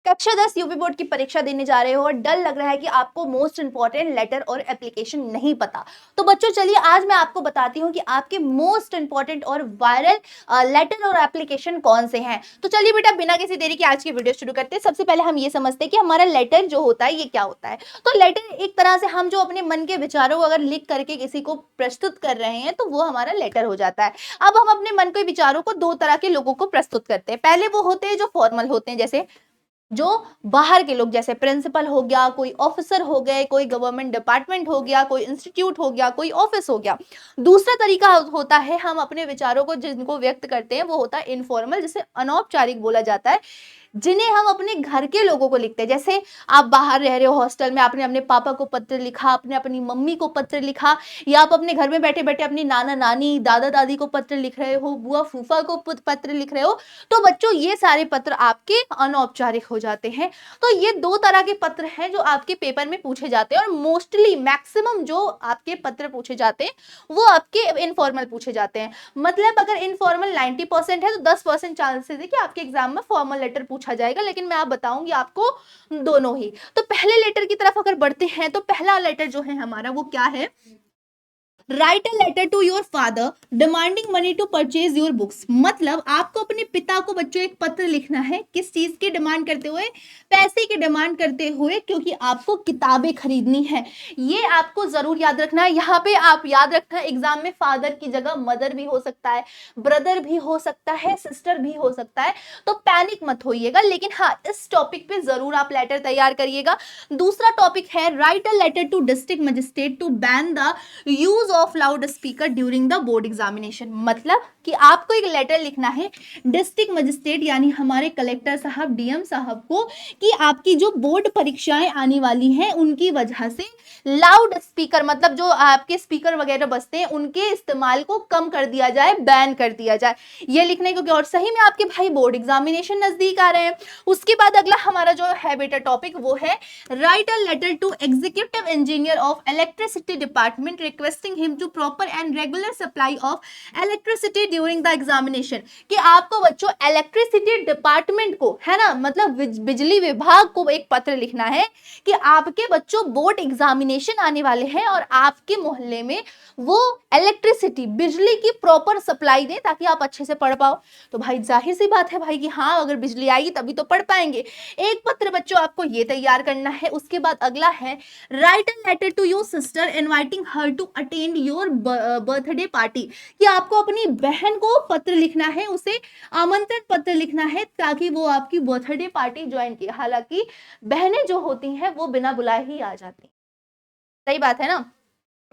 कक्षा 10 UP board की परीक्षा देने जा रहे हो और डर लग रहा है कि आपको मोस्ट इंपॉर्टेंट लेटर और एप्लीकेशन नहीं पता। तो बच्चों चलिए आज मैं आपको बताती हूँ कि आपके मोस्ट इंपॉर्टेंट और वायरल लेटर और एप्लीकेशन कौन से हैं। तो चलिए बेटा बिना किसी देरी के आज की वीडियो शुरू करते हैं। सबसे पहले हम ये समझते हैं कि हमारा लेटर जो होता है ये क्या होता है। तो लेटर एक तरह से हम जो अपने मन के विचारों को अगर लिख करके किसी को प्रस्तुत कर रहे हैं तो वो हमारा लेटर हो जाता है। अब हम अपने मन के विचारों को दो तरह के लोगों को प्रस्तुत करते हैं। पहले वो होते हैं जो फॉर्मल होते हैं, जैसे जो बाहर के लोग, जैसे प्रिंसिपल हो गया, कोई ऑफिसर हो गए, कोई गवर्नमेंट डिपार्टमेंट हो गया, कोई इंस्टीट्यूट हो गया, कोई ऑफिस हो गया। दूसरा तरीका होता है हम अपने विचारों को जिनको व्यक्त करते हैं वो होता है इनफॉर्मल, जिसे अनौपचारिक बोला जाता है, जिन्हें हम अपने घर के लोगों को लिखते हैं। जैसे आप बाहर रह रहे हो हॉस्टल में, आपने अपने पापा को पत्र लिखा, आपने अपनी मम्मी को पत्र लिखा, या आप अपने घर में बैठे बैठे अपनी नाना नानी दादा दादी को पत्र लिख रहे हो, बुआ फूफा को पत्र लिख रहे हो। तो बच्चों ये सारे पत्र आपके अनौपचारिक हो जाते हैं। तो ये दो तरह के पत्र हैं जो आपके पेपर में पूछे जाते हैं, और मोस्टली मैक्सिमम जो आपके पत्र पूछे जाते हैं वो आपके इनफॉर्मल पूछे जाते हैं। मतलब अगर इनफॉर्मल 90% है तो 10% चांसेस है कि आपके एग्जाम में फॉर्मल लेटर पूछा जाएगा, लेकिन मैं आप बताऊंगी आपको दोनों ही। तो पहले लेटर की तरफ अगर बढ़ते हैं तो पहला लेटर जो है हमारा वो क्या है? Write a letter to your father demanding money to purchase your books. मतलब आपको अपने पिता को बच्चों एक पत्र लिखना है, किस चीज की डिमांड करते हुए? पैसे की डिमांड करते हुए, क्योंकि आपको किताबें खरीदनी है। ये आपको जरूर याद रखना है। यहाँ पे आप याद रखना है एग्जाम में फादर की जगह मदर भी हो सकता है, ब्रदर भी हो सकता है, सिस्टर भी हो सकता है। तो पैनिक मत होइएगा, लेकिन हाँ इस टॉपिक पे जरूर आप लेटर तैयार करिएगा। दूसरा टॉपिक है write a letter to district magistrate to ban the use of loud speaker during the board examination. मतलब कि आपको एक लेटर लिखना है डिस्ट्रिक्ट मजिस्ट्रेट यानी हमारे कलेक्टर साहब, डीएम साहब को, कि आपकी जो बोर्ड परीक्षाएं आने वाली हैं उनकी वजह से लाउड स्पीकर, मतलब जो आपके स्पीकर वगैरह बजते हैं उनके इस्तेमाल को कम कर दिया जाए, बैन कर दिया जाए। ये लिखने क्योंकि और सही में आपके भाई बोर्ड एग्जामिनेशन नजदीक आ रहे हैं। उसके बाद अगला हमारा जो है बेटा टॉपिक वो है write a letter to executive engineer of electricity department requesting him to proper and regular supply of electricity during the examination. कि आपको बच्चों इलेक्ट्रिसिटी डिपार्टमेंट को, है ना, मतलब बिजली विभाग को एक पत्र लिखना है कि आपके बच्चों बोर्ड एग्जामिनेशन आने वाले हैं और आपके मोहल्ले में वो इलेक्ट्रिसिटी, बिजली की प्रॉपर सप्लाई दें ताकि आप अच्छे से पढ़ पाओ। तो भाई जाहिर सी बात है भाई कि हाँ अगर बिजली आएगी तभी तो पढ़ पाएंगे। एक पत्र बच्चों आपको ये तैयार करना है। उसके बाद अगला है write an letter to your sister inviting her to attend your birthday party. कि आपको अपनी बहन को पत्र लिखना है, उसे आमंत्रण पत्र लिखना है ताकि वो आपकी बर्थडे पार्टी ज्वाइन की। हालांकि बहनें जो होती हैं वो बिना बुलाए ही आ जाती, सही बात है ना।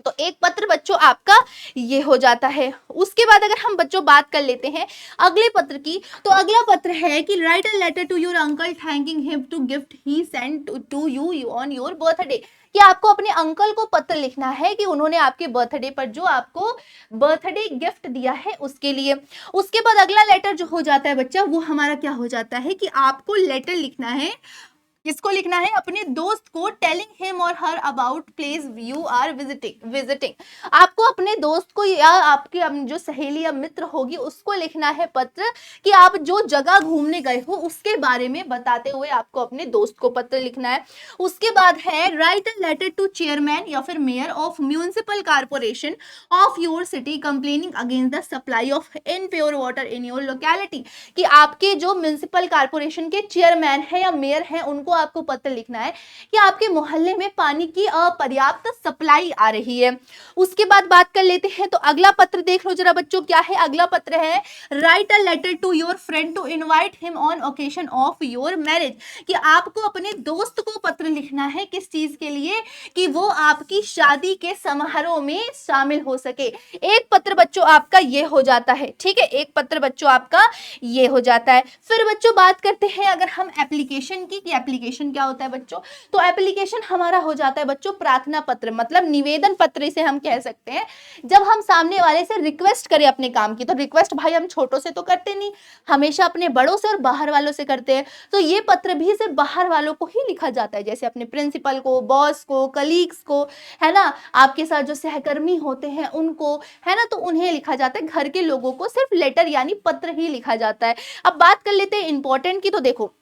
तो एक पत्र बच्चों आपका ये हो जाता है। उसके बाद अगर हम बच्चों बात कर लेते हैं अगले पत्र की, तो अगला पत्र है कि write a letter to your uncle thanking him to gift he sent to you on your birthday. कि आपको अपने अंकल को पत्र लिखना है कि उन्होंने आपके बर्थडे पर जो आपको बर्थडे गिफ्ट दिया है उसके लिए। उसके बाद अगला लेटर जो हो जाता है बच्चा वो हमारा क्या हो जाता है कि आपको लेटर लिखना है, किसको लिखना है? अपने दोस्त को, telling him or her about place you are visiting. आपको अपने दोस्त को या आपकी जो सहेली या मित्र होगी उसको लिखना है पत्र कि आप जो जगह घूमने गए हो उसके बारे में बताते हुए आपको अपने दोस्त को पत्र लिखना है। उसके बाद है write a letter to chairman या फिर mayor of municipal corporation of your city complaining against the supply of impure water in your locality. कि आपके जो म्यूनिसिपल कारपोरेशन के चेयरमैन है या मेयर है उनको आपको पत्र लिखना है कि आपके मोहल्ले में पानी की अपर्याप्त सप्लाई आ रही है। उसके बाद बात कर लेते हैं तो अगला पत्र देख लो जरा बच्चों क्या है। अगला पत्र है write a letter to your friend to invite him on occasion of your marriage. कि आपको अपने दोस्त को पत्र लिखना है, किस चीज के लिए? कि वो आपकी शादी के समारोह में शामिल हो सके। एक पत्र बच्चों आपका ये हो जाता है, ठीक है, एक पत्र बच्चों आपका ये हो जाता है। फिर बच्चों बात करते हैं अगर हम एप्लीकेशन की, कि एप्लीकेशन क्या होता है बच्चों। तो एप्लीकेशन हमारा हो जाता है बच्चों प्रार्थना पत्र, मतलब निवेदन पत्र इसे हम कह सकते हैं। जब हम सामने वाले से रिक्वेस्ट करें अपने काम की, तो रिक्वेस्ट भाई हम छोटों से तो करते नहीं, हमेशा अपने बड़ों से और बाहर वालों से करते हैं। तो ये पत्र भी सिर्फ बाहर वालों को ही लिखा जाता है, जैसे अपने प्रिंसिपल को, बॉस को, कलीग्स को, है ना, आपके साथ जो सहकर्मी होते हैं उनको, है ना, तो उन्हें लिखा जाता है। घर के लोगों को सिर्फ लेटर यानी पत्र ही लिखा जाता है। अब बात कर लेते हैं इंपॉर्टेंट की। तो देखो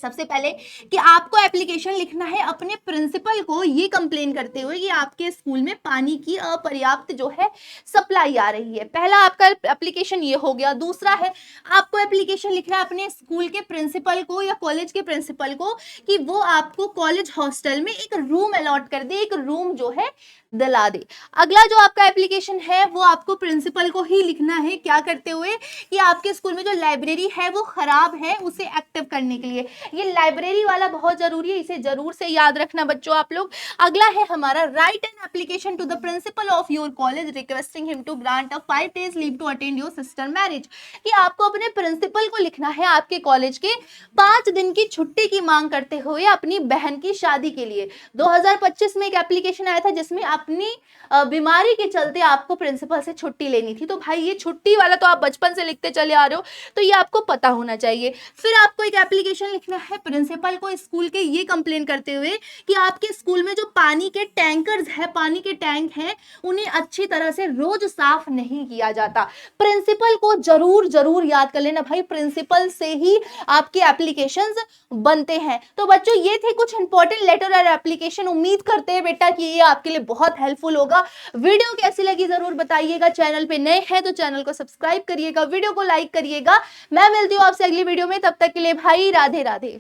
सबसे पहले कि आपको एप्लीकेशन लिखना है अपने प्रिंसिपल को ये कंप्लेन करते हुए कि आपके स्कूल में पानी की अपर्याप्त जो है सप्लाई आ रही है। पहला आपका एप्लीकेशन ये हो गया। दूसरा है आपको एप्लीकेशन लिखना है अपने स्कूल के प्रिंसिपल को या कॉलेज के प्रिंसिपल को कि वो आपको कॉलेज हॉस्टल में एक रूम अलॉट कर दे, एक रूम जो है दिला दे। अगला जो आपका एप्लीकेशन है वो आपको प्रिंसिपल को ही लिखना है, क्या करते हुए कि आपके स्कूल में जो लाइब्रेरी है वो खराब है, उसे एक्टिव करने के लिए। ये लाइब्रेरी वाला बहुत जरूरी है, इसे जरूर से याद रखना बच्चों आप लोग। अगला है हमारा write an application to the principal of your college requesting him to grant a 5 days leave to attend your sister marriage, कि आपको अपने प्रिंसिपल को लिखना है आपके कॉलेज के 5 दिन की छुट्टी की मांग करते हुए अपनी बहन की शादी के लिए। 2025 में एक एप्लीकेशन आया था जिसमें अपनी बीमारी के चलते आपको प्रिंसिपल से छुट्टी लेनी थी। तो भाई ये छुट्टी वाला तो आप बचपन से लिखते चले आ रहे हो, तो ये आपको पता होना चाहिए। फिर आपको एक एप्लीकेशन लिखना है प्रिंसिपल को स्कूल के ये कंप्लेन करते हुए कि आपके स्कूल में जो पानी के टैंकर्स है, पानी के टैंक हैं, उन्हें अच्छी तरह से रोज साफ नहीं किया जाता। प्रिंसिपल को जरूर जरूर याद कर लेना भाई, प्रिंसिपल से ही आपके एप्लीकेशंस बनते हैं। तो बच्चों ये थे कुछ इंपॉर्टेंट लेटर और एप्लीकेशन। उम्मीद करते हैं बेटा कि ये आपके लिए बहुत हेल्पफुल होगा। वीडियो कैसी लगी जरूर बताइएगा। चैनल पे नए हैं तो चैनल को सब्सक्राइब करिएगा, वीडियो को लाइक करिएगा। मैं मिलती हूँ आपसे अगली वीडियो में, तब तक के लिए भाई राधे राधे।